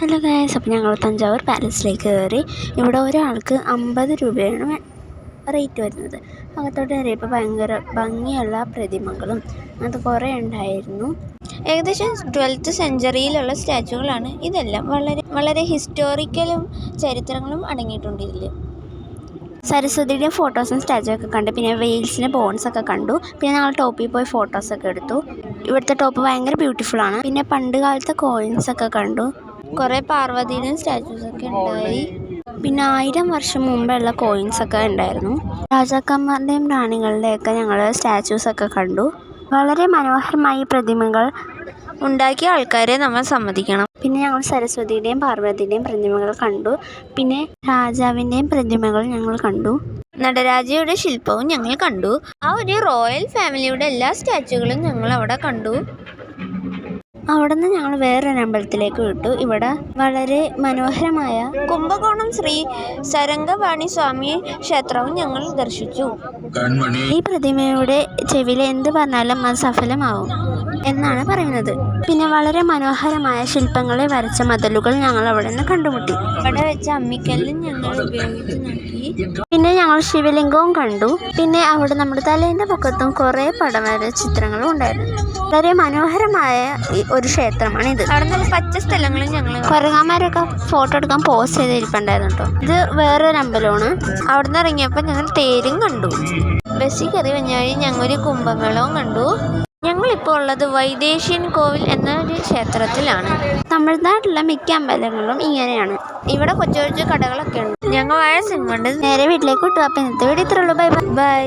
Hello guys, അപ്പോൾ ഞങ്ങൾ തഞ്ചാവൂർ പാലസിലേക്ക് കയറി. ഇവിടെ ഒരാൾക്ക് 50 രൂപയാണ് റേറ്റ് വരുന്നത്. അകത്തോട്ട് കയറിയപ്പോൾ ഭയങ്കര ഭംഗിയുള്ള പ്രതിമകളും അത് കുറേ ഉണ്ടായിരുന്നു. ഏകദേശം 12th സെഞ്ച്വറിയിലുള്ള സ്റ്റാച്ചുകളാണ് ഇതെല്ലാം. വളരെ ഹിസ്റ്റോറിക്കലും ചരിത്രങ്ങളും അടങ്ങിയിട്ടുണ്ട് ഇതിൽ. സരസ്വതിയുടെ ഫോട്ടോസും സ്റ്റാച്ചു ഒക്കെ കണ്ടു. പിന്നെ വെയിൽസിൻ്റെ ബോൺസൊക്കെ കണ്ടു. പിന്നെ ഞങ്ങൾ ടോപ്പിൽ പോയി ഫോട്ടോസൊക്കെ എടുത്തു. ഇവിടുത്തെ ടോപ്പ് ഭയങ്കര ബ്യൂട്ടിഫുള്ളാണ്. പിന്നെ പണ്ട് കാലത്തെ കോയിൻസൊക്കെ കണ്ടു. കുറേ പാർവതിയുടെയും സ്റ്റാച്യൂസൊക്കെ ഉണ്ടായി. പിന്നെ 1000 വർഷം മുമ്പുള്ള കോയിൻസൊക്കെ ഉണ്ടായിരുന്നു. രാജാക്കന്മാരുടെയും റാണികളുടെയൊക്കെ ഞങ്ങൾ സ്റ്റാച്യൂസൊക്കെ കണ്ടു. വളരെ മനോഹരമായി പ്രതിമകൾ ഉണ്ടാക്കിയ ആൾക്കാരെ നമ്മൾ സമ്മതിക്കണം. പിന്നെ ഞങ്ങൾ സരസ്വതിയുടെയും പാർവതിയുടെയും പ്രതിമകൾ കണ്ടു. പിന്നെ രാജാവിൻ്റെയും പ്രതിമകൾ ഞങ്ങൾ കണ്ടു. നടരാജയുടെ ശില്പവും ഞങ്ങൾ കണ്ടു. ആ ഒരു റോയൽ ഫാമിലിയുടെ എല്ലാ സ്റ്റാച്ചുകളും ഞങ്ങൾ അവിടെ കണ്ടു. അവിടെ നിന്ന് ഞങ്ങൾ വേറൊരു അമ്പലത്തിലേക്ക് വിട്ടു. ഇവിടെ വളരെ മനോഹരമായ കുംഭകോണം ശ്രീ സരംഗപാണി സ്വാമി ക്ഷേത്രവും ഞങ്ങൾ ദർശിച്ചു. ഈ പ്രതിമയുടെ ചെവിയിൽ എന്ത് പറഞ്ഞാലും അത് സഫലമാവും എന്നാണ് പറയുന്നത്. പിന്നെ വളരെ മനോഹരമായ ശില്പങ്ങളെ വരച്ച മതിലുകൾ ഞങ്ങൾ അവിടെ നിന്ന് കണ്ടുമുട്ടി. അവിടെ വെച്ച അമ്മിക്കല്ലും ഞങ്ങൾ ഉപയോഗിച്ച് നോക്കി. പിന്നെ ഞങ്ങൾ ശിവലിംഗവും കണ്ടു. പിന്നെ അവിടെ നമ്മുടെ തലേൻ്റെ പൊക്കത്തും കുറേ പടവര ചിത്രങ്ങളും ഉണ്ടായിരുന്നു. വളരെ മനോഹരമായ ഒരു ക്ഷേത്രമാണ് ഇത്. അവിടെ നല്ല പച്ച സ്ഥലങ്ങളും ഞങ്ങൾ കുരങ്ങന്മാരൊക്കെ ഫോട്ടോ എടുക്കാൻ പോസ് ചെയ്തിരിപ്പുണ്ടായിരുന്നു കേട്ടോ. ഇത് വേറൊരു അമ്പലമാണ്. അവിടെ നിന്ന് ഇറങ്ങിയപ്പോൾ ഞങ്ങൾ തേരും കണ്ടു. ബസ്സിൽ കയറി വഴി ഞങ്ങൾ ഒരു കുംഭമേളവും കണ്ടു. ഞങ്ങളിപ്പോൾ ഉള്ളത് വൈദേശിയൻ കോവിൽ എന്നൊരു ക്ഷേത്രത്തിലാണ്. തമിഴ്നാട്ടിലെ മിക്ക അമ്പലങ്ങളും ഇങ്ങനെയാണ്. ഇവിടെ കൊച്ചു കൊച്ചു കടകളൊക്കെ ഉണ്ട്. ഞങ്ങൾ വാഴ സിനിമ ഉണ്ട്. നേരെ വീട്ടിലേക്ക് വിട്ടു. അപ്പം ഇന്നത്തെ വീഡിയോ ഇത്രയുള്ളൂ. Bye by.